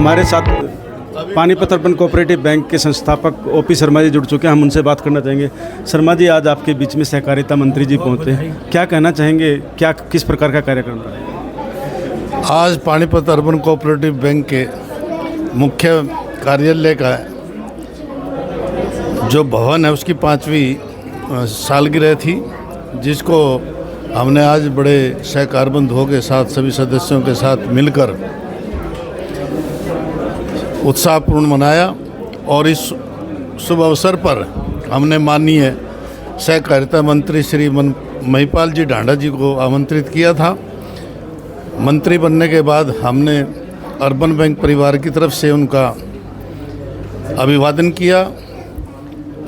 हमारे साथ Panipat urban cooperative bank के संस्थापक ओपी शर्मा जी जुड़ चुके हैं। हम उनसे बात करना चाहेंगे। शर्मा जी, आज आपके बीच में सहकारिता मंत्री जी पहुंचे, क्या कहना चाहेंगे, क्या किस प्रकार का कार्यक्रम रहा? आज पानीपत अर्बन कोऑपरेटिव बैंक के मुख्य कार्यालय का जो भवन है उसकी 5वीं सालगिरह थी, जिसको हमने आज बड़े सहकारबंद हो के साथ सभी सदस्यों के साथ मिलकर उत्साहपूर्ण मनाया। और इस शुभ अवसर पर हमने माननीय सहकारिता मंत्री श्री महिपाल जी ढांडा जी को आमंत्रित किया था। मंत्री बनने के बाद हमने अर्बन बैंक परिवार की तरफ से उनका अभिवादन किया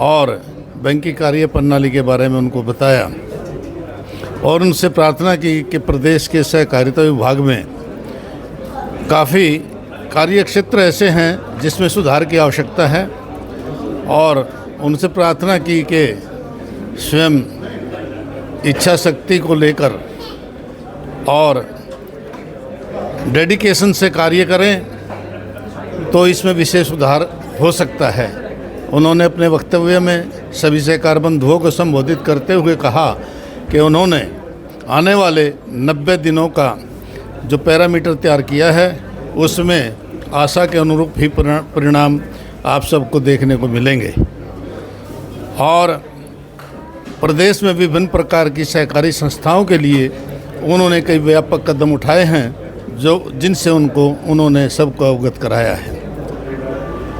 और बैंक की कार्य प्रणाली के बारे में उनको बताया और उनसे प्रार्थना की कि प्रदेश के सहकारिता विभाग में काफ़ी कार्य क्षेत्र ऐसे हैं जिसमें सुधार की आवश्यकता है और उनसे प्रार्थना की कि स्वयं इच्छा शक्ति को लेकर और डेडिकेशन से कार्य करें तो इसमें विशेष सुधार हो सकता है। उन्होंने अपने वक्तव्य में सभी सहकारबंधुओं को संबोधित करते हुए कहा कि उन्होंने आने वाले 90 दिनों का जो पैरामीटर तैयार किया है उसमें आशा के अनुरूप ही परिणाम आप सबको देखने को मिलेंगे। और प्रदेश में विभिन्न प्रकार की सहकारी संस्थाओं के लिए उन्होंने कई व्यापक कदम उठाए हैं जिनसे उन्होंने सबको अवगत कराया है।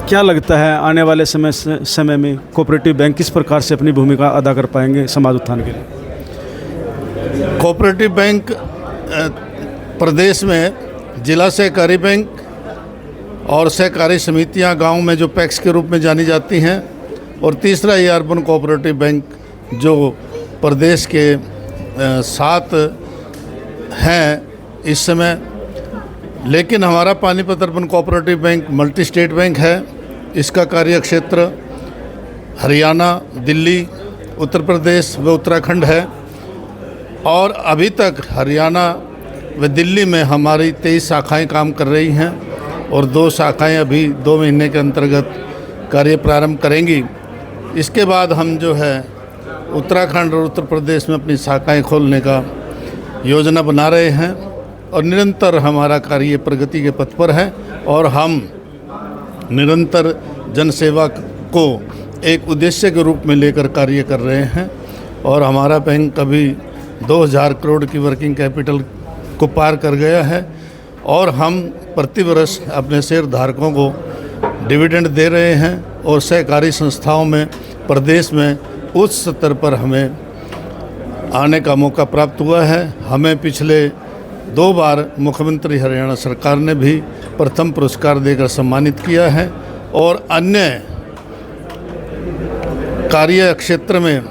क्या लगता है आने वाले समय में कोऑपरेटिव बैंक किस प्रकार से अपनी भूमिका अदा कर पाएंगे समाज उत्थान के लिए? कोऑपरेटिव बैंक प्रदेश में जिला सहकारी बैंक और सहकारी समितियां गांव में जो पैक्स के रूप में जानी जाती हैं, और तीसरा ये अर्बन कोऑपरेटिव बैंक जो प्रदेश के 7 हैं इस समय। लेकिन हमारा Panipat urban cooperative bank multi state bank है। इसका कार्य क्षेत्र हरियाणा, दिल्ली, उत्तर प्रदेश व उत्तराखंड है और अभी तक हरियाणा व दिल्ली में हमारी 23 शाखाएं काम कर रही हैं और 2 शाखाएं अभी 2 महीने के अंतर्गत कार्य प्रारंभ करेंगी। इसके बाद हम जो है उत्तराखंड और उत्तर प्रदेश में अपनी शाखाएं खोलने का योजना बना रहे हैं और निरंतर हमारा कार्य प्रगति के पथ पर है और हम निरंतर जनसेवा को एक उद्देश्य के रूप में लेकर कार्य कर रहे हैं। और हमारा बैंक कभी 2000 करोड़ की वर्किंग कैपिटल को पार कर गया है और हम प्रतिवर्ष अपने शेयर धारकों को डिविडेंड दे रहे हैं और सहकारी संस्थाओं में प्रदेश में उच्च स्तर पर हमें आने का मौका प्राप्त हुआ है। हमें पिछले 2 बार मुख्यमंत्री हरियाणा सरकार ने भी प्रथम पुरस्कार देकर सम्मानित किया है और अन्य कार्य क्षेत्र में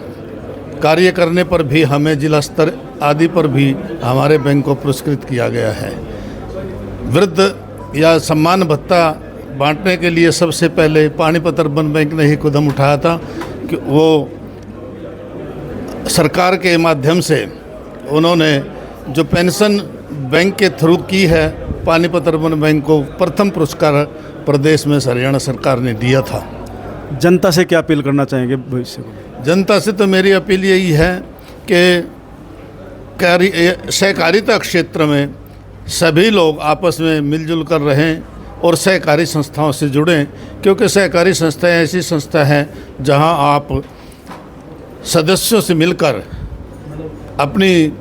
कार्य करने पर भी हमें जिला स्तर आदि पर भी हमारे बैंक को पुरस्कृत किया गया है। वृद्ध या सम्मान भत्ता बांटने के लिए सबसे पहले पानीपत अर्बन बैंक ने ही कदम उठाया था कि वो सरकार के माध्यम से उन्होंने जो पेंशन बैंक के थ्रू की है, पानीपत अर्बन बैंक को प्रथम पुरस्कार प्रदेश में हरियाणा सरकार ने दिया था। जनता से क्या अपील करना चाहेंगे भविष्य को? जनता से तो मेरी अपील यही है कि सहकारिता क्षेत्र में सभी लोग आपस में मिलजुल कर रहें और सहकारी संस्थाओं से जुड़ें, क्योंकि सहकारी संस्थाएं ऐसी संस्था है जहां आप सदस्यों से मिलकर अपनी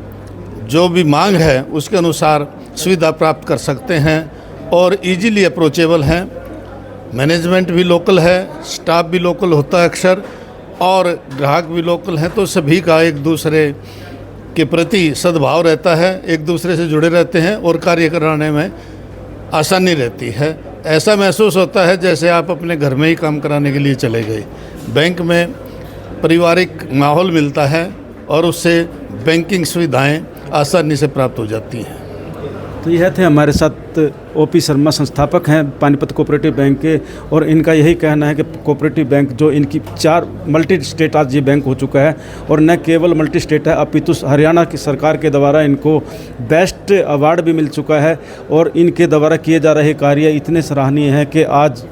जो भी मांग है उसके अनुसार सुविधा प्राप्त कर सकते हैं और इजीली अप्रोचेबल हैं। मैनेजमेंट भी लोकल है, स्टाफ भी लोकल होता है अक्सर और ग्राहक भी लोकल हैं, तो सभी का एक दूसरे के प्रति सद्भाव रहता है, एक दूसरे से जुड़े रहते हैं और कार्य कराने में आसानी रहती है। ऐसा महसूस होता है जैसे आप अपने घर में ही काम कराने के लिए चले गए। बैंक में पारिवारिक माहौल मिलता है और उससे बैंकिंग सुविधाएं आसानी से प्राप्त हो जाती हैं। तो यह थे हमारे साथ ओपी शर्मा, संस्थापक हैं पानीपत कोऑपरेटिव बैंक के, और इनका यही कहना है कि कोऑपरेटिव बैंक जो इनकी 4 मल्टी स्टेट आज ये बैंक हो चुका है, और न केवल मल्टी स्टेट है अपितु हरियाणा की सरकार के द्वारा इनको बेस्ट अवार्ड भी मिल चुका है। और इनके द्वारा किए जा रहे कार्य इतने सराहनीय हैं कि आज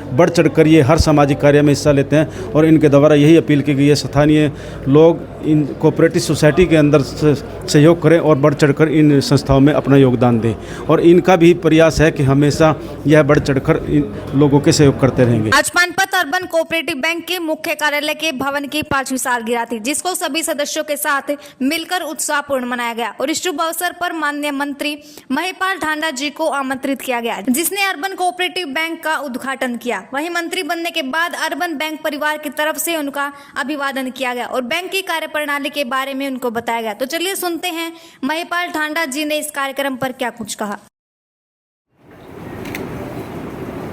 बढ़ चढ़कर ये हर सामाजिक कार्य में हिस्सा लेते हैं। और इनके द्वारा यही अपील की गई है स्थानीय लोग इन कोऑपरेटिव सोसाइटी के अंदर सहयोग करें और बढ़ चढ़कर इन संस्थाओं में अपना योगदान दें। और इनका भी प्रयास है कि हमेशा यह बढ़ चढ़कर इन लोगों के सहयोग करते रहेंगे। आज पानीपत अर्बन कोऑपरेटिव बैंक के मुख्य कार्यालय के भवन की 5वीं सालगिरह थी, जिसको सभी सदस्यों के साथ मिलकर उत्साहपूर्ण मनाया गया। और इस शुभ अवसर पर माननीय मंत्री महिपाल ढांडा जी को आमंत्रित किया गया, जिसने अर्बन कोऑपरेटिव बैंक का उद्घाटन किया। वहीं मंत्री बनने के बाद अर्बन बैंक परिवार की तरफ से उनका अभिवादन किया गया और बैंक की कार्यप्रणाली के बारे में उनको बताया गया। तो चलिए सुनते हैं महिपाल ढांडा जी ने इस कार्यक्रम पर क्या कुछ कहा।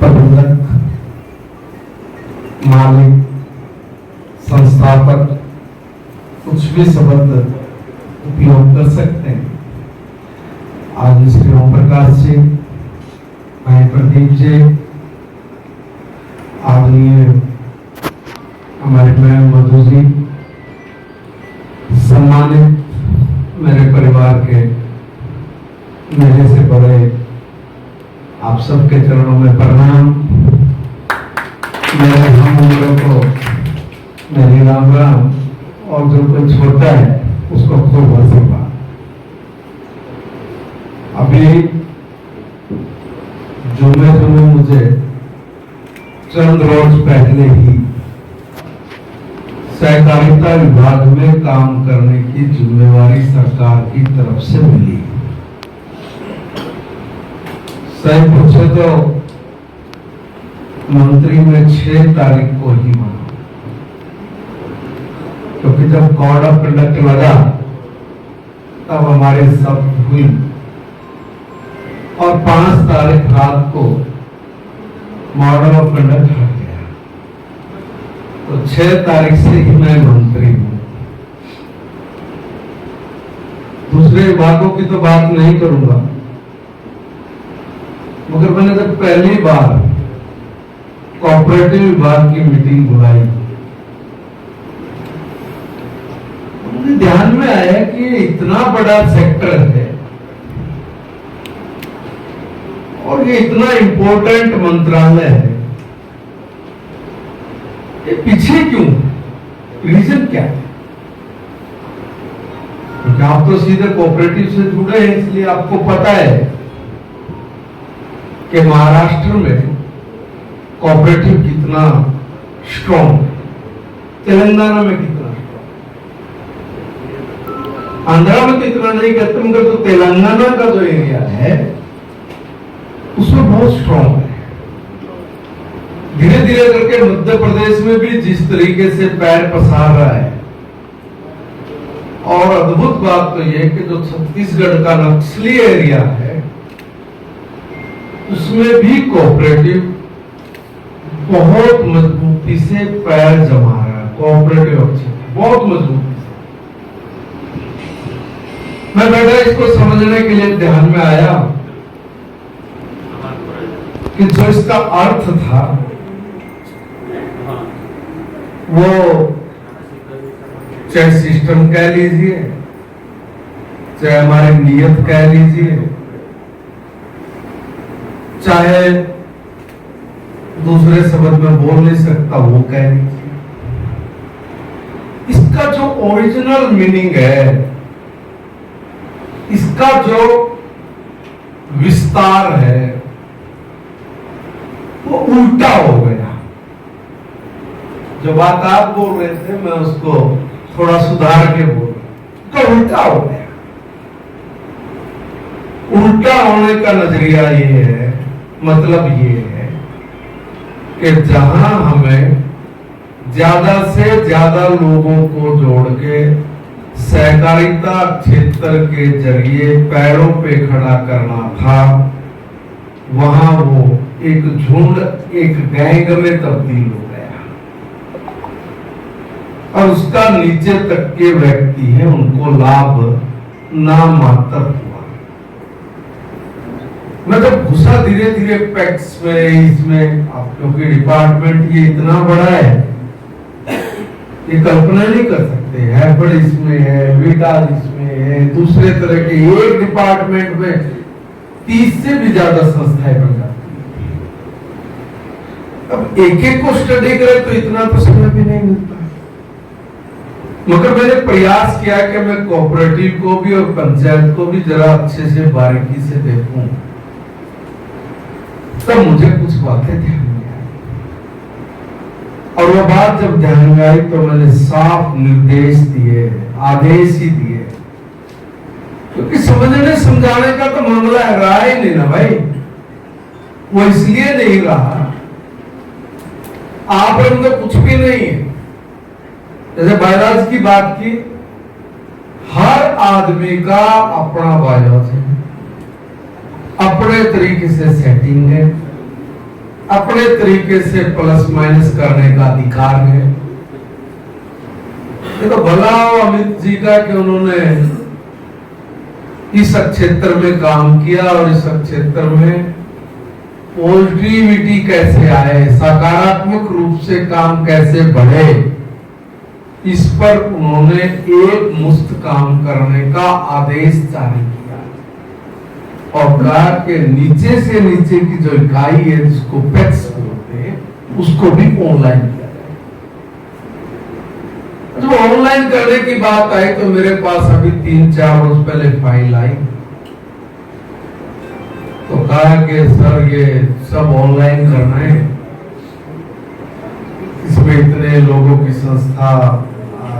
प्रबंधक, मालिक, संस्थापक कुछ भी शब्द उपयोग कर सकते हैं। आज श्री ओम प्रकाश जी, भाई प्रदीप जी, आदरणीय हमारे मैम मधु जी, सम्मानित मेरे परिवार के मेरे से बड़े, आप सबके चरणों में प्रणाम। मेरे हम उम्रों को मेरी राम राम, और जो कोई छोटा है उसको खूब आशीर्वाद। अभी जुम्मे मुझे चंद रोज पहले ही सहकारिता विभाग में काम करने की जिम्मेवारी सरकार की तरफ से मिली। सही पूछे तो मंत्री में 6 तारीख को ही माना, क्योंकि जब कोड ऑफ कंडक्ट लगा तब हमारे शब्द हुई, और 5 तारीख रात को मॉडल ऑफ कंडक्ट हट गया। तो 6 तारीख से ही मैं मंत्री हूं। दूसरे विभागों की तो बात नहीं करूंगा, मगर मैंने जब पहली बार कोऑपरेटिव विभाग की मीटिंग बुलाई, मुझे ध्यान में आया कि इतना बड़ा सेक्टर है और ये इतना इंपॉर्टेंट मंत्रालय है, ये पीछे क्यों? रीजन क्या है? क्योंकि आप तो सीधे कोऑपरेटिव से जुड़े हैं, इसलिए आपको पता है कि महाराष्ट्र में कोऑपरेटिव कितना स्ट्रॉन्ग, तेलंगाना में कितना स्ट्रॉन्ग, आंध्रा में तो इतना नहीं कहते, मगर तो तेलंगाना का जो एरिया है उसमें बहुत स्ट्रॉन्ग है। धीरे धीरे करके मध्य प्रदेश में भी जिस तरीके से पैर पसार रहा है, और अद्भुत बात तो यह कि जो छत्तीसगढ़ का नक्सली एरिया है उसमें भी कोऑपरेटिव बहुत मजबूती से पैर जमा रहा है। कोऑपरेटिव बहुत मजबूती से। मैं बैठा इसको समझने के लिए ध्यान में आया कि जो इसका अर्थ था वो चाहे सिस्टम कह लीजिए, चाहे हमारी नियत कह लीजिए, चाहे दूसरे शब्द में बोल नहीं सकता वो कह लीजिए, इसका जो ओरिजिनल मीनिंग है, इसका जो विस्तार है वो उल्टा हो गया। जो बात आप बोल रहे थे मैं उसको थोड़ा सुधार के बोल रहा, तो उल्टा हो गया। उल्टा होने का नजरिया ये है, मतलब ये है कि जहां हमें ज्यादा से ज्यादा लोगों को जोड़ के सहकारिता क्षेत्र के जरिए पैरों पे खड़ा करना था, वहां वो एक झुंड, एक गैंग में तब्दील हो गया, और उसका नीचे तक के व्यक्ति हैं उनको लाभ नामात्र हुआ। मैं जब घुसा धीरे धीरे पैक्स में, इसमें, अब क्योंकि डिपार्टमेंट ये इतना बड़ा है, ये कल्पना नहीं कर सकते। हैपड इसमें है, विटाल इसमें है, दूसरे तरह के एक डिपार्टमेंट में 30 से भी ज्यादा संस्थाएं बन जाती हैं। अब एक एक को स्टडी करे तो इतना तो समय भी नहीं मिलता। मगर मैंने प्रयास किया कि मैं कोऑपरेटिव को भी और पंचायत को भी जरा अच्छे से बारीकी से देखूं। तब मुझे कुछ बातें ध्यान में आई, और वो बात जब ध्यान में आई तो मैंने साफ निर्देश दिए, आदेश ही दिए, क्योंकि समझने समझाने का तो मामला रहा ही नहीं ना भाई। वो इसलिए नहीं रहा, आप तो कुछ भी नहीं है। जैसे बायोलॉजी की बात की, हर आदमी का अपना बायोलॉजी है, अपने तरीके से सेटिंग है, अपने तरीके से प्लस माइनस करने का अधिकार है। ये तो भला हो अमित जी का कि उन्होंने इस क्षेत्र में काम किया और इस क्षेत्र में पॉजिटिविटी कैसे आए, सकारात्मक रूप से काम कैसे बढ़े, इस पर उन्होंने एक मुश्त काम करने का आदेश जारी किया और कहा कि नीचे से नीचे की जो इकाई है जिसको पैक्स बोलते हैं, उसको भी ऑनलाइन किया जाए। जब ऑनलाइन करने की बात आई तो मेरे पास अभी 3-4 रोज पहले फाइल आई, तो कहा कि सर ये सब ऑनलाइन करना है, इसमें इतने लोगों की संस्था,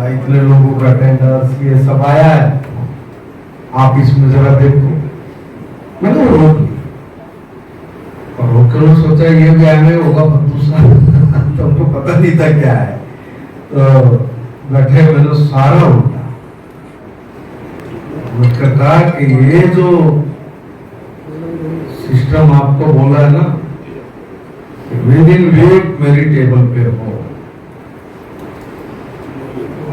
इतने लोगों का अटेंडेंस, ये सब आया है, आप इसमें जरा देखो। मैंने रोक लिया, और रोकने सोचा ये भी आने होगा दूसरा तो हमको पता नहीं था क्या है, तो बैठे मैंने सारा उठा, कहा कि ये जो सिस्टम आपको बोला है ना, विद इन वीक मेरी टेबल पे हो,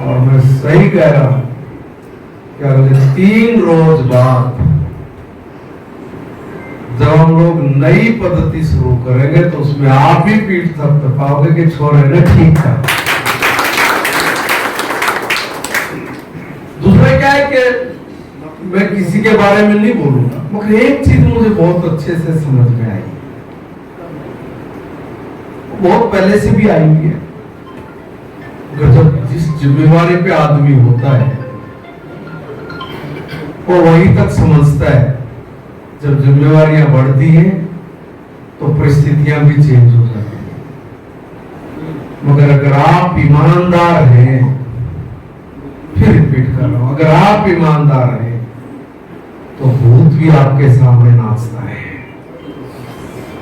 और मैं सही कह रहा हूं कि अगले 3 रोज बाद जब हम लोग नई पद्धति शुरू करेंगे तो उसमें आप भी पीठ थपथपाओगे कि छोरे ने ठीक था। दूसरा क्या है कि मैं किसी के बारे में नहीं बोलूंगा, मगर एक चीज मुझे बहुत अच्छे से समझ में आई, बहुत पहले से भी आई है। जब जिस जिम्मेवारी पे आदमी होता है वो वहीं तक समझता है, जब जिम्मेवारियां बढ़ती हैं तो परिस्थितियां भी चेंज हो जाती हैं। मगर अगर आप ईमानदार हैं, फिर रिपीट कर रहा हूं, अगर आप ईमानदार हैं तो भूत भी आपके सामने नाचता है,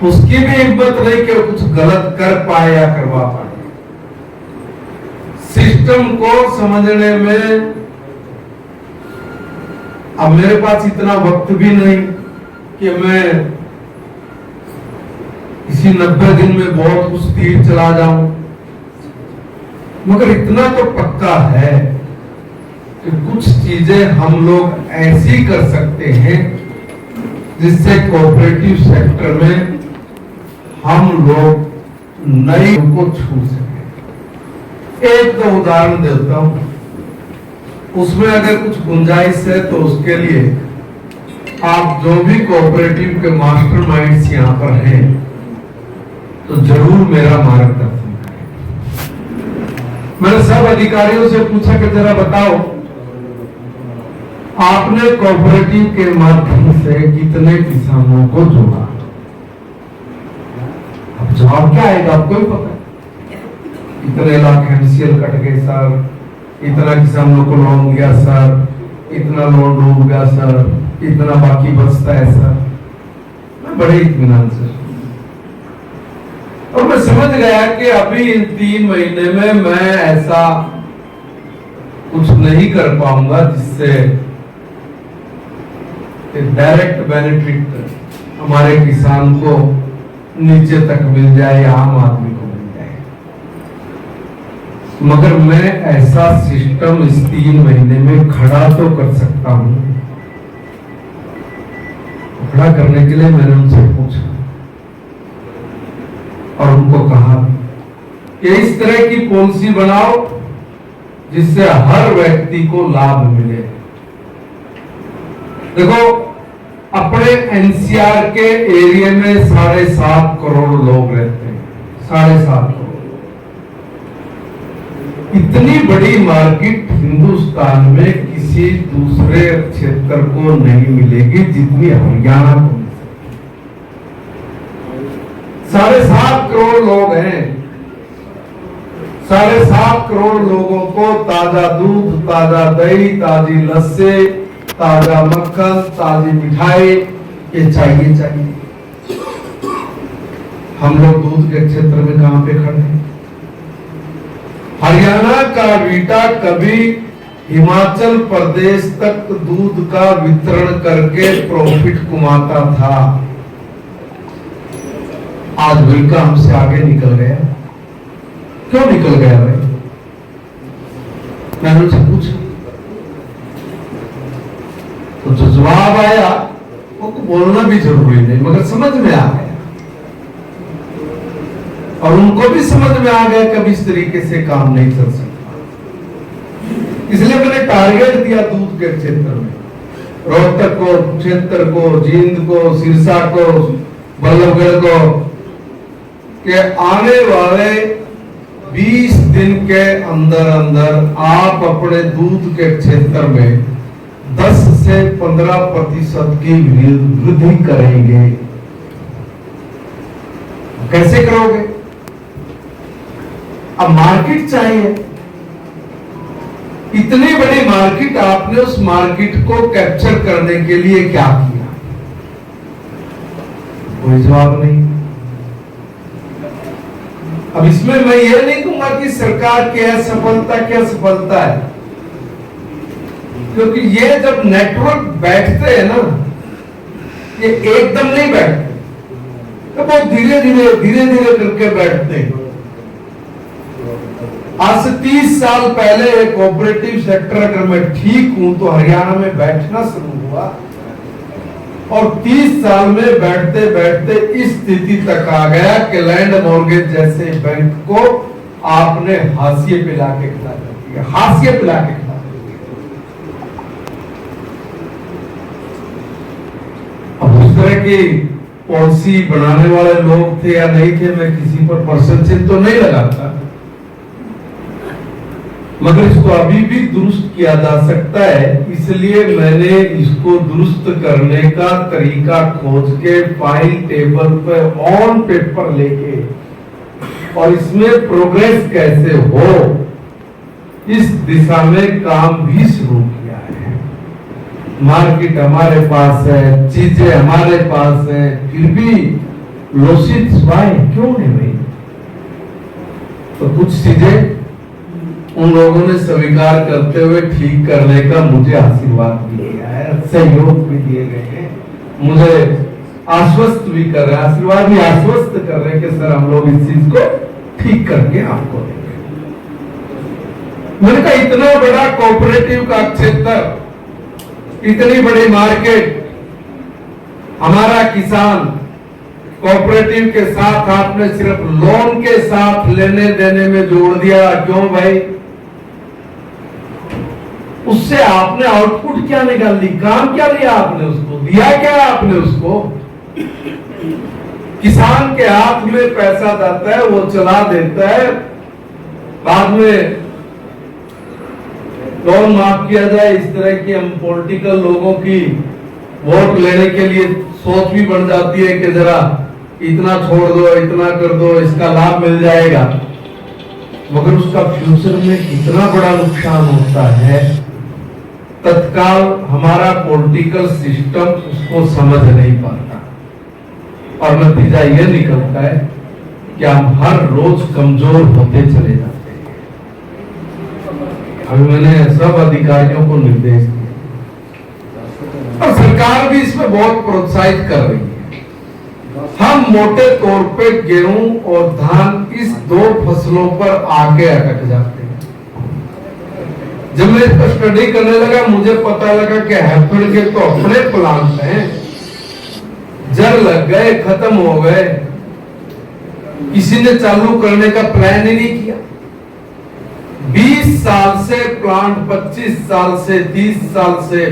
उसकी भी हिम्मत नहीं कि कुछ गलत कर पाए या करवा पाए। सिस्टम को समझने में अब मेरे पास इतना वक्त भी नहीं कि मैं इसी 90 दिन में बहुत कुछ तीर चला जाऊं, मगर इतना तो पक्का है कि कुछ चीजें हम लोग ऐसी कर सकते हैं जिससे कोऑपरेटिव सेक्टर में हम लोग नई को छू सके। एक तो उदाहरण देता हूं, उसमें अगर कुछ गुंजाइश है तो उसके लिए आप जो भी कोऑपरेटिव के मास्टरमाइंड्स यहाँ पर हैं तो जरूर मेरा मार्गदर्शन करें। मैंने सब अधिकारियों से पूछा कि जरा बताओ आपने कोऑपरेटिव के माध्यम से कितने किसानों को जोड़ा। अब जवाब क्या आएगा आपको ही पता है, इतने लाख एमसीएल कट गए सर, इतना किसानों को लोन दिया सर, इतना लोन डूब गया सर, इतना बाकी बचता है सर। मैं बड़े इत्मीनान से और मैं समझ गया कि अभी इन 3 महीने में मैं ऐसा कुछ नहीं कर पाऊंगा जिससे डायरेक्ट बेनिफिट हमारे किसान को नीचे तक मिल जाए, आम आदमी को मिल जाए। मगर मैं ऐसा सिस्टम इस 3 महीने में खड़ा तो कर सकता हूं। खड़ा करने के लिए मैंने उनसे पूछा और उनको कहा कि इस तरह की पॉलिसी बनाओ जिससे हर व्यक्ति को लाभ मिले। देखो, अपने एनसीआर के एरिया में 7.5 करोड़ लोग रहते हैं, 7.5 करोड़। इतनी बड़ी मार्केट हिंदुस्तान में किसी दूसरे क्षेत्र को नहीं मिलेगी जितनी हरियाणा को मिल सकती। 7.5 करोड़ लोग हैं। 7.5 करोड़ लोगों को ताजा दूध, ताजा दही, ताजी लस्सी, ताजा मक्खन, ताजी मिठाई ये चाहिए। हम लोग दूध के क्षेत्र में कहां पे खड़े हैं? हरियाणा का वीटा कभी हिमाचल प्रदेश तक दूध का वितरण करके प्रॉफिट कमाता था। आज वीटा हमसे आगे निकल गया। क्यों निकल गया भाई? मैंने उनसे पूछा तो जो जवाब आया वो बोलना भी जरूरी नहीं, मगर समझ में आ गया और उनको भी समझ में आ गया कभी इस तरीके से काम नहीं चल सकता। इसलिए मैंने टारगेट दिया दूध के क्षेत्र में, रोहतक को, क्षेत्र को, जींद को, सिरसा को, बल्लभगढ़ को, कि आने वाले 20 दिन के अंदर अंदर आप अपने दूध के क्षेत्र में 10 से 15% की वृद्धि करेंगे। कैसे करोगे? अब मार्केट चाहिए। इतनी बड़ी मार्केट, आपने उस मार्केट को कैप्चर करने के लिए क्या किया? कोई जवाब नहीं। अब इसमें मैं ये नहीं कहूंगा कि सरकार की असफलता क्या सफलता है, क्योंकि ये जब नेटवर्क बैठते हैं ना, ये एकदम नहीं बैठते, तो बहुत धीरे धीरे करके बैठते हैं। आज से 30 साल पहले कोऑपरेटिव सेक्टर अगर मैं ठीक हूं तो हरियाणा में बैठना शुरू हुआ और 30 साल में बैठते बैठते इस स्थिति तक आ गया कि लैंड मॉर्गेज जैसे बैंक को आपने हाशिए पे लाके खड़ा कर दिया, हाशिए पे लाके खड़ा कर दिया। अब उस तरह की पॉलिसी बनाने वाले लोग थे या नहीं थे, मैं किसी पर पर्सेंटेज तो नहीं लगाता, मगर इसको अभी भी दुरुस्त किया जा सकता है। इसलिए मैंने इसको दुरुस्त करने का तरीका खोज के फाइल टेबल पे ऑन पेपर लेके और इसमें प्रोग्रेस कैसे हो इस दिशा में काम भी शुरू किया है। मार्केट हमारे पास है, चीजें हमारे पास है, फिर भी लोसित स्वाय क्यों नहीं भाई? तो कुछ चीजें उन लोगों ने स्वीकार करते हुए ठीक करने का मुझे आशीर्वाद भी दिया है, सहयोग भी दिए गए हैं, मुझे आश्वस्त भी कर रहे हैं, आशीर्वाद भी आश्वस्त कर रहे हैं कि सर हम लोग इस चीज को ठीक करके आपको देंगे। मैंने कहा इतना बड़ा कोऑपरेटिव का क्षेत्र, इतनी बड़ी मार्केट, हमारा किसान कोऑपरेटिव के साथ आपने सिर्फ लोन के साथ लेने देने में जोड़ दिया। क्यों भाई? उससे आपने आउटपुट क्या निकाल ली? काम क्या लिया आपने? उसको दिया क्या आपने? उसको किसान के हाथ में पैसा जाता है, वो चला देता है, बाद में लोन माफ किया जाए। इस तरह की हम पॉलिटिकल लोगों की वोट लेने के लिए सोच भी बढ़ जाती है कि जरा इतना छोड़ दो, इतना कर दो, इसका लाभ मिल जाएगा, मगर उसका फ्यूचर में कितना बड़ा नुकसान होता है तत्काल हमारा पॉलिटिकल सिस्टम उसको समझ नहीं पाता और नतीजा यह निकलता है कि हम हर रोज कमजोर होते चले जाते हैं। अभी मैंने सब अधिकारियों को निर्देश दिया और सरकार भी इसमें बहुत प्रोत्साहित कर रही है। हम मोटे तौर पे गेहूं और धान इस 2 फसलों पर आगे अटक जाते हैं। जब मैं इस पर स्टडी करने लगा मुझे पता लगा कि हैफेड के तो अपने प्लांट हैं, जर लग गए, खत्म हो गए, किसी ने चालू करने का प्लान ही नहीं किया। 20 साल से प्लांट, 25 साल से, 30 साल से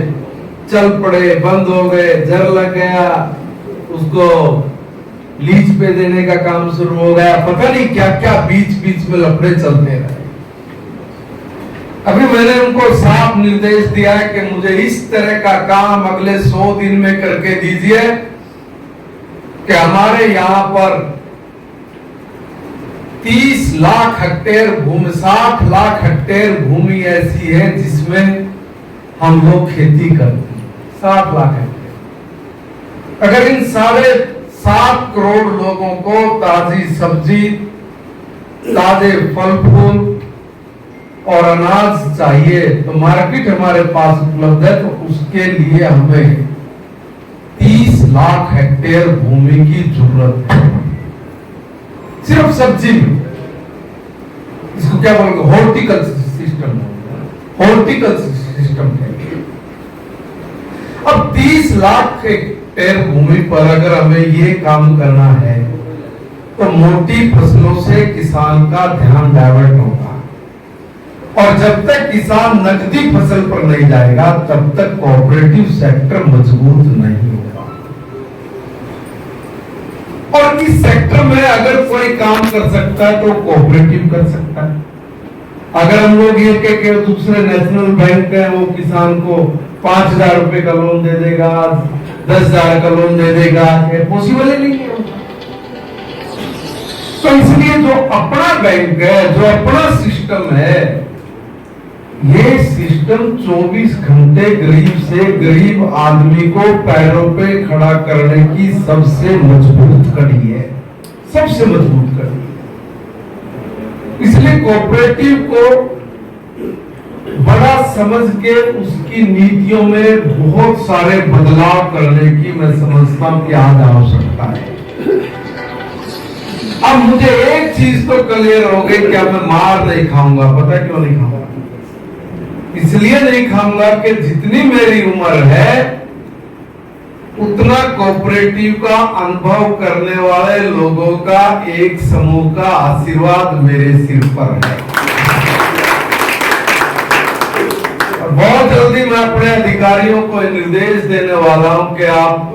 चल पड़े, बंद हो गए, जर लग गया, उसको लीज पे देने का काम शुरू हो गया, पता नहीं क्या क्या बीच बीच में लफड़े चलते रहे। अभी मैंने उनको साफ निर्देश दिया है कि मुझे इस तरह का काम अगले 100 दिन में करके दीजिए कि हमारे यहां पर 30 लाख हेक्टेयर भूमि, 60 लाख हेक्टेयर भूमि ऐसी है जिसमें हम लोग खेती करते हैं। 60 लाख हेक्टेयर। अगर इन 7.5 करोड़ लोगों को ताजी सब्जी, ताजे फल फूल और अनाज चाहिए तो मार्केट हमारे पास उपलब्ध है, तो उसके लिए हमें 30 लाख हेक्टेयर भूमि की जरूरत है, सिर्फ सब्जी में। इसको क्या बोलेंगे? हॉर्टिकल्चर सिस्टम, हॉर्टिकल्चर सिस्टम है। अब 30 लाख हेक्टेयर भूमि पर अगर हमें ये काम करना है तो मोटी फसलों से किसान का ध्यान डाइवर्ट होगा, और जब तक किसान नकदी फसल पर नहीं जाएगा तब तक कोऑपरेटिव सेक्टर मजबूत नहीं होगा। और इस सेक्टर में अगर कोई काम कर सकता है तो कोऑपरेटिव कर सकता है। अगर हम लोग ये कह के दूसरे नेशनल बैंक है वो किसान को 5,000 रुपए का लोन दे देगा, 10,000 का लोन दे देगा, ये पॉसिबल ही नहीं है। तो इसलिए जो अपना बैंक है, जो अपना सिस्टम है, ये सिस्टम 24 घंटे गरीब से गरीब आदमी को पैरों पे खड़ा करने की सबसे मजबूत कड़ी है, सबसे मजबूत कड़ी है। इसलिए कोऑपरेटिव को बड़ा समझ के उसकी नीतियों में बहुत सारे बदलाव करने की मैं समझता हूं कि आज आवश्यकता है। अब मुझे एक चीज तो क्लियर हो गई, क्या मैं मार नहीं खाऊंगा। पता क्यों नहीं खाऊंगा? इसलिए नहीं खाऊंगा कि जितनी मेरी उम्र है उतना कोऑपरेटिव का अनुभव करने वाले लोगों का एक समूह का आशीर्वाद मेरे सिर पर है। और बहुत जल्दी मैं अपने अधिकारियों को निर्देश देने वाला हूं कि आप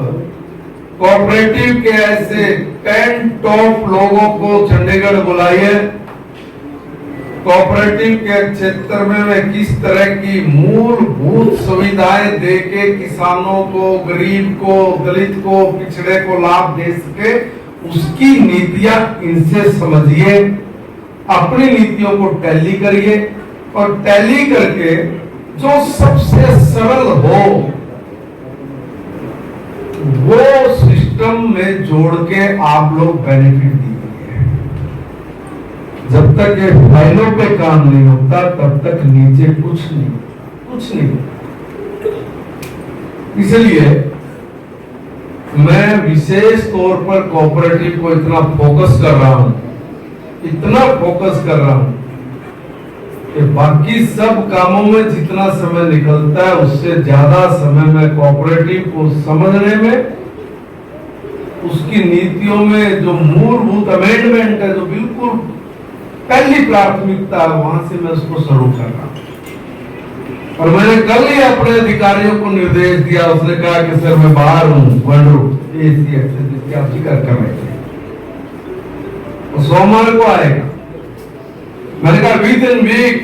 कोऑपरेटिव के ऐसे 10 टॉप लोगों को चंडीगढ़ बुलाइए। कोऑपरेटिव के क्षेत्र में मैं किस तरह की मूलभूत सुविधाएं देके किसानों को, गरीब को, दलित को, पिछड़े को लाभ दे सके, उसकी नीतियां इनसे समझिए, अपनी नीतियों को टैली करिए, और टैली करके जो सबसे सरल हो वो सिस्टम में जोड़ के आप लोग बेनिफिट दीजिए। जब तक ये फाइलों पे काम नहीं होता तब तक नीचे कुछ नहीं। इसलिए मैं विशेष तौर पर कोऑपरेटिव को इतना फोकस कर रहा हूं कि बाकी सब कामों में जितना समय निकलता है उससे ज्यादा समय मैं कोऑपरेटिव को समझने में, उसकी नीतियों में जो मूलभूत अमेंडमेंट है, जो बिल्कुल पहली प्राथमिकता है, वहां से मैं उसको शुरू कर रहा हूं। और मैंने कल ही अपने अधिकारियों को निर्देश दिया, उसने कहा कि सर मैं बाहर हूं, आप जिक्र कर रहे थे, तो सोमवार को आएगा। मैंने कहा विद इन वीक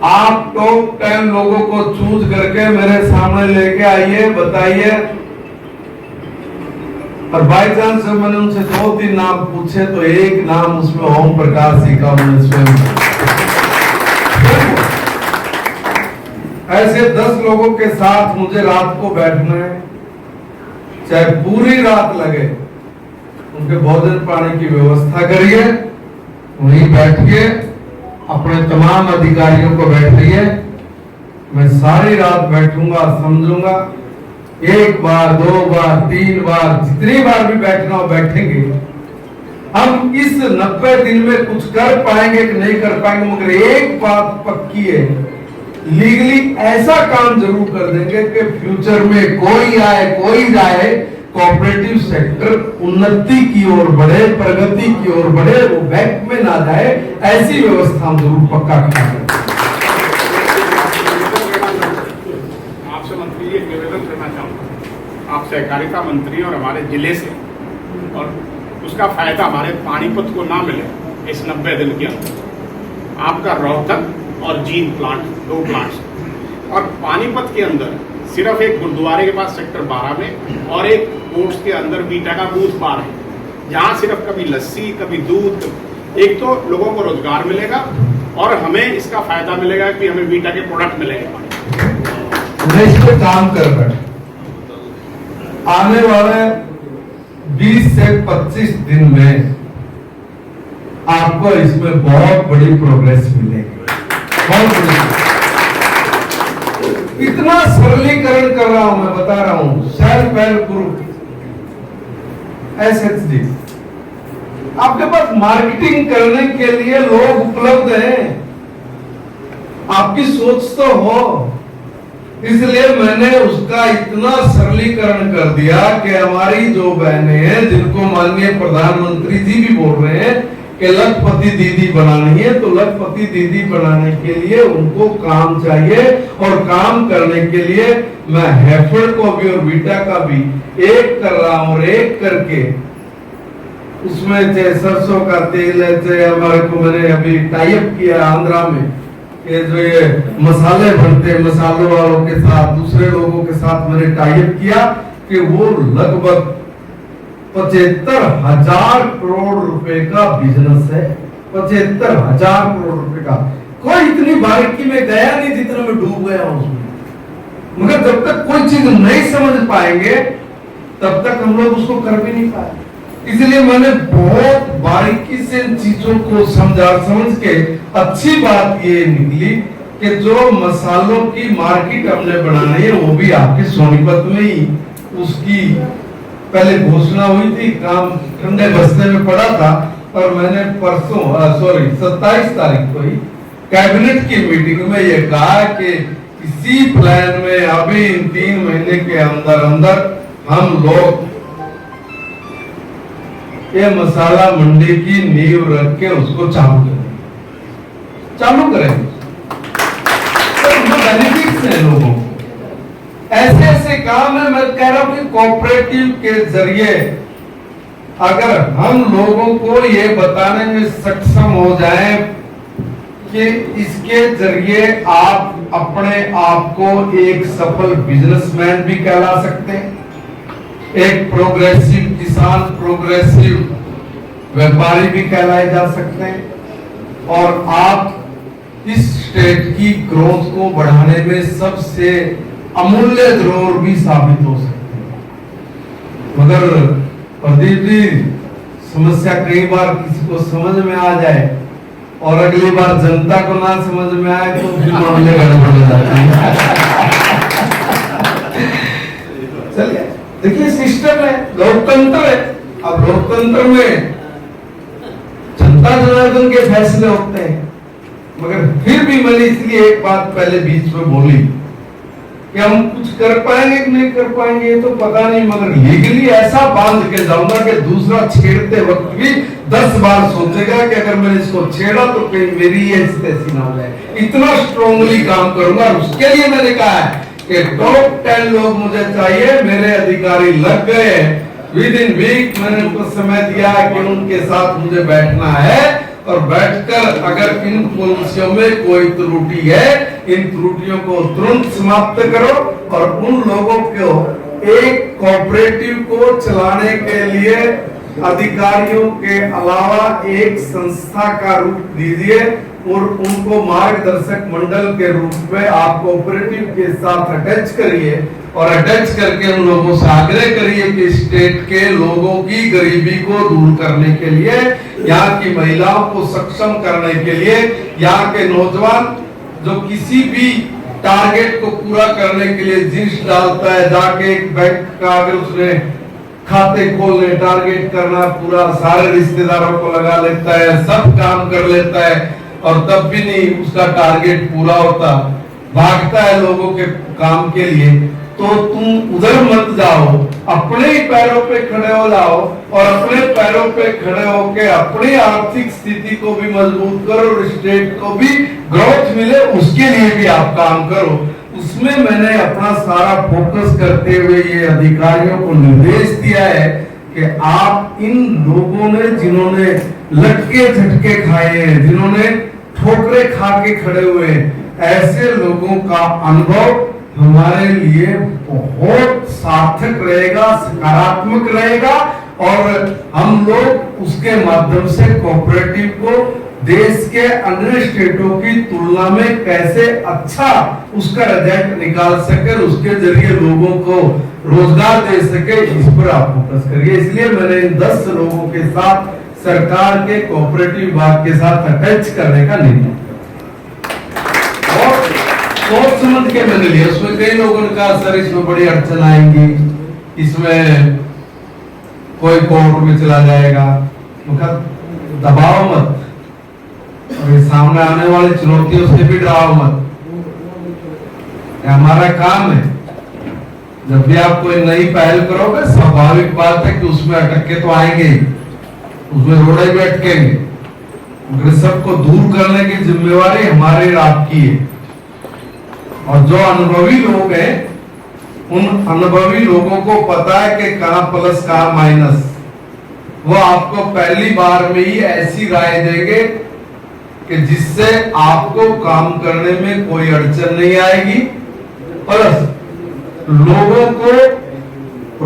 आप टॉप 10 लोगों को चूज करके मेरे सामने लेके आइए, बताइए। और बाई चांस जब मैंने उनसे 2-3 नाम पूछे तो एक नाम उसमें ओम प्रकाश जी का मैंने स्वयं। ऐसे 10 लोगों के साथ मुझे रात को बैठना है, चाहे पूरी रात लगे। उनके भोजन पानी की व्यवस्था करिए, वहीं बैठिए, अपने तमाम अधिकारियों को बैठिए। मैं सारी रात बैठूंगा, समझूंगा, 1 बार 2 बार 3 बार जितनी बार भी बैठना हो बैठेंगे। हम इस 90 दिन में कुछ कर पाएंगे कि नहीं कर पाएंगे, मगर एक बात पक्की है, लीगली ऐसा काम जरूर कर देंगे कि फ्यूचर में कोई आए कोई जाए, कोऑपरेटिव सेक्टर उन्नति की ओर बढ़े, प्रगति की ओर बढ़े, वो बैंक में ना जाए, ऐसी व्यवस्था हम जरूर पक्का करें। आपसे मंत्री एक निवेदन करना चाहूँगा, आप सहकारिता मंत्री और हमारे जिले से, और उसका फायदा हमारे पानीपत को ना मिले इस 90 दिन के अंदर। आपका रोहतक और जींद प्लांट, 2 प्लांट्स, और पानीपत के अंदर सिर्फ एक गुरुद्वारे के पास सेक्टर 12 में और एक कोर्ट्स के अंदर बीटा का बूथ बार है, जहाँ सिर्फ कभी लस्सी कभी दूध। एक तो लोगों को रोजगार मिलेगा और हमें इसका फायदा मिलेगा कि हमें बीटा के प्रोडक्ट मिलेगा। मैं इस पे काम कर रहा, आने वाले 20 से 25 दिन में आपको इसमें बहुत बड़ी प्रोग्रेस मिलेगी, बहुत बड़ी। इतना सरलीकरण कर रहा हूं, मैं बता रहा हूं। सेल्फ हेल्प ग्रुप, SHG, आपके पास मार्केटिंग करने के लिए लोग उपलब्ध हैं, आपकी सोच तो हो, इसलिए मैंने उसका इतना सरलीकरण कर दिया कि हमारी जो बहनें हैं, जिनको माननीय प्रधानमंत्री जी भी बोल रहे हैं कि लखपति दीदी बनानी है, तो लखपति दीदी बनाने के लिए उनको काम चाहिए, और काम करने के लिए मैं हैफेड को भी और बीटा का भी एक कर रहा हूं, और एक करके उसमें चाहे सरसों का तेल है, चाहे हमारे को मैंने अभी टाइप किया आंध्रा में, ये जो ये मसाले बनते, मसालों वालों के साथ, दूसरे लोगों के साथ मैंने टाइप किया कि वो लगभग 75,000 करोड़ रुपए का बिजनेस है। 75,000 करोड़ रुपए का। कोई इतनी बारीकी में गया नहीं जितना मैं डूब गया हूं उसमें, मगर जब तक कोई चीज नहीं समझ पाएंगे तब तक हम लोग उसको कर भी नहीं पाए। इसलिए मैंने बहुत बारीकी से इन चीजों को समझ के अच्छी बात ये निकली कि जो मसालों की मार्केट हमने बनानी है, वो भी आपके सोनीपत में ही उसकी पहले घोषणा हुई थी, काम ठंडे बस्ते में पड़ा था, और मैंने परसों 27 तारीख को ही कैबिनेट की मीटिंग में ये कहा कि इसी प्लान में अभी इन 3 महीने के अंदर अंदर हम लोग ये मसाला मंडी की नींव रख के उसको चालू करेंगे। तो बेनिफिट्स हैं लोगों को, ऐसे ऐसे काम है। मैं कह रहा हूं कि कोऑपरेटिव के जरिए अगर हम लोगों को ये बताने में सक्षम हो जाए कि इसके जरिए आप अपने आप को एक सफल बिजनेसमैन भी कहला सकते हैं, एक प्रोग्रेसिव किसान, प्रोग्रेसिव व्यापारी भी कहलाए जा सकते हैं, और आप इस स्टेट की ग्रोथ को बढ़ाने में सबसे अमूल्य धरोहर भी साबित हो सकते हैं। मगर प्रदीप जी, समस्या कई बार किसी को समझ में आ जाए और अगली बार जनता को ना समझ में आए तो फिर मामले गड़बड़ हो जाते हैं। चलिए, देखिए सिस्टम है, लोकतंत्र है। अब लोकतंत्र में जनता जनार्दन के फैसले होते हैं, मगर फिर भी मैंने इसलिए एक बात पहले बीच में बोली कि हम कुछ कर पाएंगे कि नहीं कर पाएंगे ये तो पता नहीं, मगर लीगली ऐसा बांध के जाऊंगा कि दूसरा छेड़ते वक्त भी 10 बार सोचेगा कि अगर मैंने इसको छेड़ा तो कहीं मेरी ये स्थिति ना हो जाए। इतना स्ट्रांगली काम करूंगा। उसके लिए मैंने कहा है कि टॉप 10 लोग मुझे चाहिए। मेरे अधिकारी लग गए, विद इन वीक मैंने उनको समय दिया कि उनके साथ मुझे बैठना है, और बैठकर अगर इन पॉलिसियों में कोई त्रुटि है, इन त्रुटियों को तुरंत समाप्त करो, और उन लोगों को एक कोऑपरेटिव को चलाने के लिए अधिकारियों के अलावा एक संस्था का रूप दीजिए, और उनको मार्गदर्शक मंडल के रूप में आप कोऑपरेटिव के साथ अटैच करिए, और अटैच करके उन लोगों से आग्रह करिए कि स्टेट के लोगों की गरीबी को दूर करने के लिए, यहाँ की महिलाओं को सक्षम करने के लिए, यहाँ के नौजवान जो किसी भी टारगेट को पूरा करने के लिए जिस डालता है, जाके एक बैंक का अगर उसने खाते खोलने, टारगेट करना पूरा, सारे रिश्तेदारों को लगा लेता है, सब काम कर लेता है, और तब भी नहीं उसका टारगेट पूरा होता, भागता है लोगों के काम के लिए, तो तुम उधर मत जाओ, अपने ही पैरों पे खड़े हो जाओ और अपने पैरों पे खड़े होके अपनी आर्थिक स्थिति को भी मजबूत करो और स्टेट को भी ग्रोथ मिले, उसके लिए भी आप काम करो। उसमें मैंने अपना सारा फोकस करते हुए ये अधिकारियों को निर्देश दिया है कि आप इन लोगों ने जिन्होंने लटके झटके खाए हैं, जिन्होंने ठोकरे खा के खड़े हुए हैं, ऐसे लोगों का अनुभव हमारे लिए बहुत सार्थक रहेगा, सकारात्मक रहेगा और हम लोग उसके माध्यम से कोऑपरेटिव को देश के अन्य स्टेटों की तुलना में कैसे अच्छा उसका रिजल्ट निकाल सके, उसके जरिए लोगों को रोजगार दे सके, इस पर आप फोकस करिए। इसलिए मैंने इन 10 लोगों के साथ सरकार के कोऑपरेटिव विभाग के साथ अटैच करने का निर्णय और सोच समझ के मैंने लिया। उसमें कई लोगों ने कहा सर इसमें बड़ी अड़चन आएंगी, इसमें कोई कोर्ट में चला जाएगा, दबाव मत और ये सामने आने वाली चुनौतियों से भी डराओ मत। हमारा काम है, जब भी आप कोई नई पहल करोगे स्वाभाविक बात है कि उसमें अटके तो आएंगे, उसमें रोड़े भी अटकेंगे, मगर सबको दूर करने की जिम्मेवारी हमारी और आपकी है। और जो अनुभवी लोग हैं उन अनुभवी लोगों को पता है कि कहां प्लस कहां माइनस, वो आपको पहली बार में ही ऐसी राय देंगे कि जिससे आपको काम करने में कोई अड़चन नहीं आएगी, प्लस लोगों को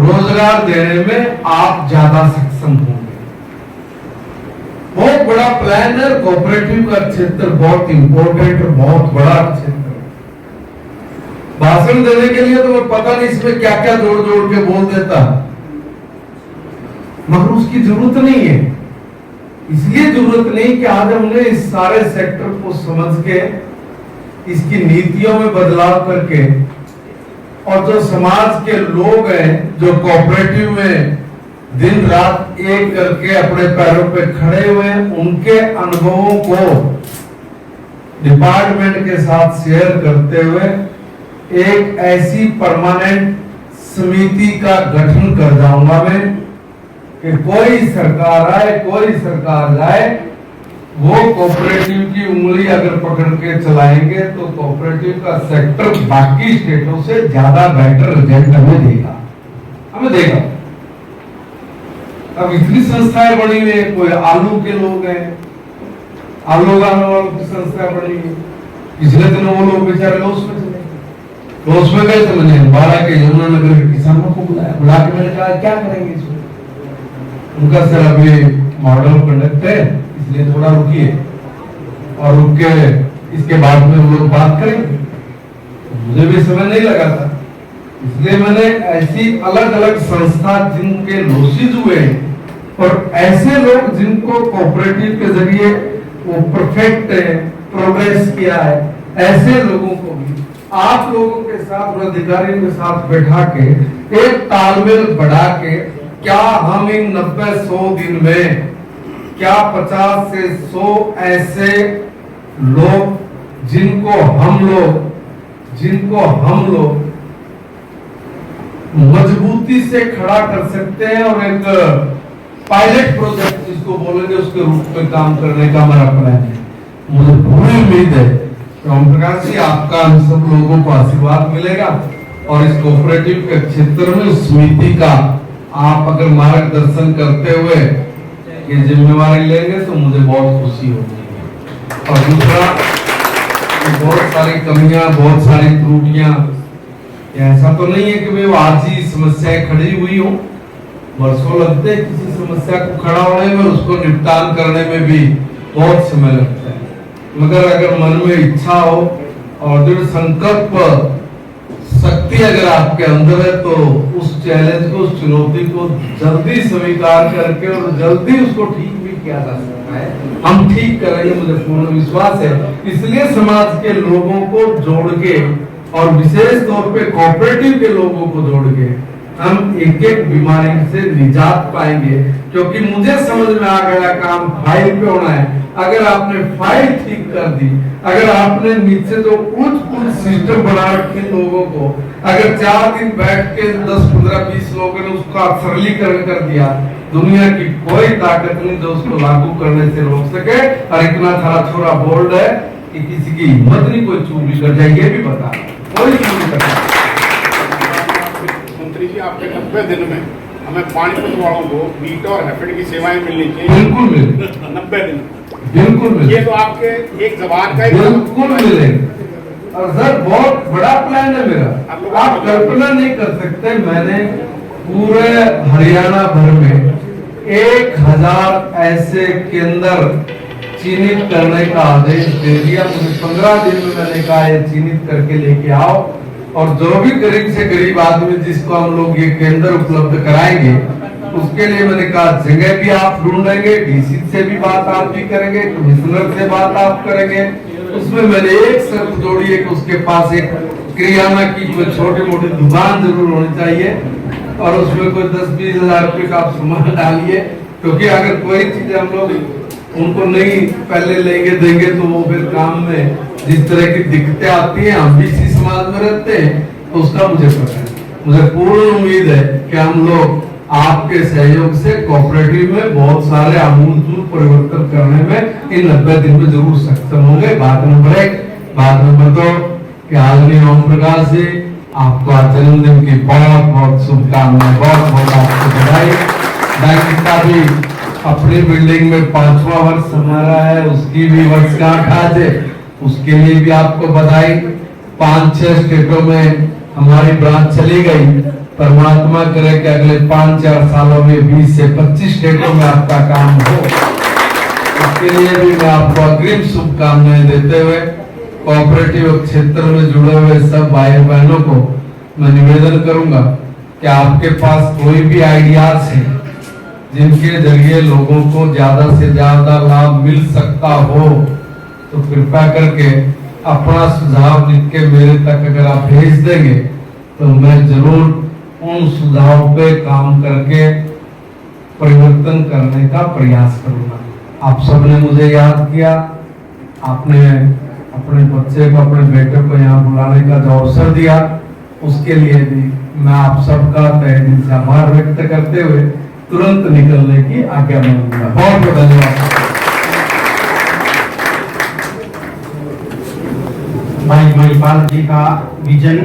रोजगार देने में आप ज्यादा सक्षम होंगे। बहुत बड़ा प्लान है, कोऑपरेटिव का क्षेत्र बहुत इंपॉर्टेंट और बहुत बड़ा क्षेत्र है। भाषण देने के लिए तो मैं पता नहीं इसमें क्या क्या जोड़ जोड़ के बोल देता, मगर उसकी जरूरत नहीं है। इसलिए जरूरत नहीं कि आज हमने इस सारे सेक्टर को समझ के इसकी नीतियों में बदलाव करके और जो समाज के लोग हैं जो कोऑपरेटिव में दिन रात एक करके अपने पैरों पे खड़े हुए हैं, उनके अनुभवों को डिपार्टमेंट के साथ शेयर करते हुए एक ऐसी परमानेंट समिति का गठन कर जाऊंगा मैं कि कोई सरकार आए कोई सरकार जाए, वो कोऑपरेटिव की उंगली अगर पकड़ के चलाएंगे तो कोऑपरेटिव का सेक्टर बाकी स्टेटों से ज्यादा बेटर रिजल्ट हमें देगा। अब इतनी संस्थाएं बनी हुई है, कोई आलू के लोग हैं, आलू उगाने वालों की संस्था बनी हुई। पिछले दिनों वो लोग बेचारे लॉस में चले, लॉस में गए तो मैंने 12 के यमुनानगर के किसानों को बुला के मैंने कहा क्या करेंगे इसमें। उनका सर अभी मॉडल कंडक्ट है, इसलिए थोड़ा रुकिए और रुक के इसके बाद में हम लोग बात करेंगे। मुझे भी समय नहीं लगा था, इसलिए मैंने ऐसी अलग अलग संस्था जिनके लॉसेज हुए और ऐसे लोग जिनको कोऑपरेटिव के जरिए वो परफेक्ट प्रोग्रेस किया है, ऐसे लोगों को भी आप लोगों के साथ और अधिकारियों के साथ बैठा के एक तालमेल बढ़ा के क्या हम इन 90-100 दिन में क्या 50 से 100 ऐसे लोग जिनको हम लोग मजबूती से खड़ा कर सकते हैं और एक पायलट प्रोजेक्ट जिसको बोलेंगे उसके रूप में काम करने का हमारा प्लान है। मुझे पूरी उम्मीद है कि ओम प्रकाश जी आपका हम सब लोगों को आशीर्वाद मिलेगा और इस कोऑपरेटिव के क्षेत्र में समिति का आप अगर मार्गदर्शन करते हुए ये जिम्मेवारी लेंगे तो मुझे बहुत खुशी होगी। और दूसरा, बहुत सारी कमियां, बहुत सारी त्रुटियां, ऐसा तो नहीं है कि वे आज ही समस्याएं खड़ी हुई हो, वर्षों लगते हैं किसी समस्या को खड़ा होने में, उसको निपटान करने में भी बहुत समय लगता है। मगर अगर मन में इच्छा हो और दृढ़ संकल्प शक्ति अगर आपके अंदर है तो उस चैलेंज को, उस चुनौती को जल्दी स्वीकार करके और जल्दी उसको ठीक भी किया जा सकता है। हम ठीक करेंगे, मुझे पूर्ण विश्वास है। इसलिए समाज के लोगों को जोड़ के और विशेष तौर पे कोऑपरेटिव के लोगों को जोड़ के हम एक एक बीमारी से निजात पाएंगे। क्योंकि मुझे समझ में आ गया काम फाइल पे होना है। अगर आपने फाइल ठीक कर दी, अगर आपने नीचे जो कुछ सिस्टम बना रखे लोगों को, अगर 4 दिन बैठ के 10, 15, 20 लोगों ने उसका सरलीकरण कर दिया, दुनिया की कोई ताकत नहीं जो उसको लागू करने से रोक सके। और इतना सारा छोरा बोल्ड है कि किसी की हिम्मत नहीं कोई चूक भी कर जाए, ये भी बता, कोई चूक नहीं करता। मंत्री जी, आपके 90 दिन में हमें पानीपत वालों को मीट और हैफेड की सेवाएं मिलनी चाहिए। बिल्कुल मिले, 90 दिन बिल्कुल मिले, ये तो आपके एक जबान का बिल्कुल मिले। और सर बहुत बड़ा प्लान है मेरा, आप कल्पना नहीं कर सकते। मैंने पूरे हरियाणा भर में 1000 ऐसे केंद्र चिन्हित करने का आदेश दे दिया। मुझे 15 दिन में मैंने कहा ये चिन्हित करके लेके आओ, और जो भी गरीब से गरीब आदमी जिसको हम लोग ये केंद्र उपलब्ध कराएंगे, उसके लिए मैंने कहा जगह भी आप ढूंढेंगे, डीसी से भी बात आप भी करेंगे, कमिश्नर से बात आप करेंगे। उसमें मैंने एक शर्त जोड़ी है कि उसके पास एक किराना की कोई छोटी मोटी दुकान जरूर होनी चाहिए, और उसमें कोई 10-20 हजार रुपए का आप सामान डालिए। क्योंकि अगर कोई चीज हम लोग उनको नहीं पहले लेंगे देंगे तो वो फिर काम में जिस तरह की दिक्कतें आती हैं, हम भी इसी समाज में रहते हैं, तो उसका मुझे पता है। मुझे पूर्ण उम्मीद है कि हम लोग आपके सहयोग से कोऑपरेटिव में बहुत सारे आमूलचूल परिवर्तन करने में इन 90 दिन में जरूर सक्षम होंगे। बात नंबर 1। बात नंबर 2 कि आदरणीय ओम प्रकाश जी, आपको जन्मदिन की बहुत बहुत शुभकामनाएं, बहुत बहुत आपको बधाई। बैंक का भी अपनी बिल्डिंग में 5वां वर्ष हमारा है, उसकी भी वर्षगांठ आज है, उसके लिए भी आपको बधाई। 5-6 स्टेटों में हमारी ब्रांच चली गई। परमात्मा करे कि अगले 5-4 सालों में 20 से 25 स्टेटों में आपका काम हो। उसके लिए भी मैं आपको अग्रिम शुभकामनाएं देते हुए कोऑपरेटिव क्षेत्र में जुड़े हुए सब भाई बहनों को मैं निवेदन करूंगा कि आपके पास कोई भी आइडियाज है जिनके जरिए लोगों को ज्यादा से ज्यादा लाभ मिल सकता हो, तो कृपया करके अपना सुझाव लिख के मेरे तक अगर आप भेज देंगे तो मैं जरूर उन सुझावों पे काम करके परिवर्तन करने का प्रयास करूंगा। आप सबने मुझे याद किया, आपने अपने बच्चे को, अपने बेटे को यहाँ बुलाने का जो अवसर दिया, उसके लिए भी मैं आप सबका तहे दिल से आभार व्यक्त करते हुए तुरंत निकलने की आज्ञा मांगूंगा। बहुत बहुत धन्यवाद। भाई महिपाल जी का विजन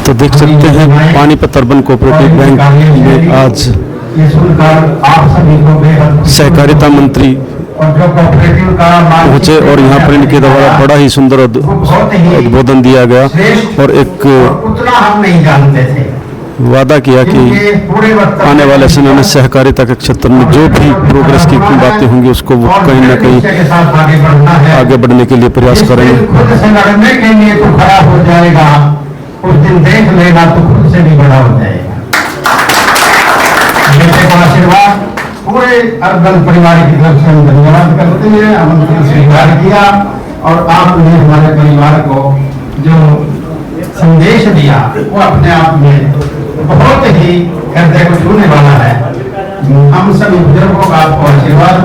तो देख सकते हैं पानीपत अर्बन कोऑपरेटिव बैंक में आज ये सुनकर आप सभी को बेहद सहकारिता मंत्री और जो कोऑपरेटिव का पहुंचे और यहाँ पर इनके द्वारा बड़ा ही सुंदर उद्बोधन दिया गया और एक उतना हम नहीं जानते थे। वादा किया कि आने वाले समय में सहकारिता के क्षेत्र में जो भी प्रोग्रेस की बातें होंगी उसको वो कहीं ना कहीं आगे बढ़ने के लिए प्रयास करेंगे। खुद से लड़ने के लिए तो खड़ा हो जाएगा, उस दिन देख लेगा तो खुद से भी बड़ा हो जाएगा। बेटे को आशीर्वाद पूरे अर्बन परिवार की तरफ से हम धन्यवाद करते हैं। आमंत्रण स्वीकार किया और आपने हमारे परिवार को जो संदेश दिया वो अपने आप में बहुत ही हृदय को छूने वाला है। हम सभी बुजुर्गों का आपको आशीर्वाद,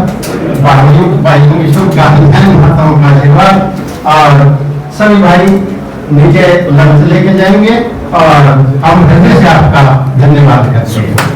भाइयों की शुभकामनाएं, महताओं का आशीर्वाद, और सभी भाई नीचे लफ्ज लेके जाएंगे और हम हृदय से आपका धन्यवाद करते हैं।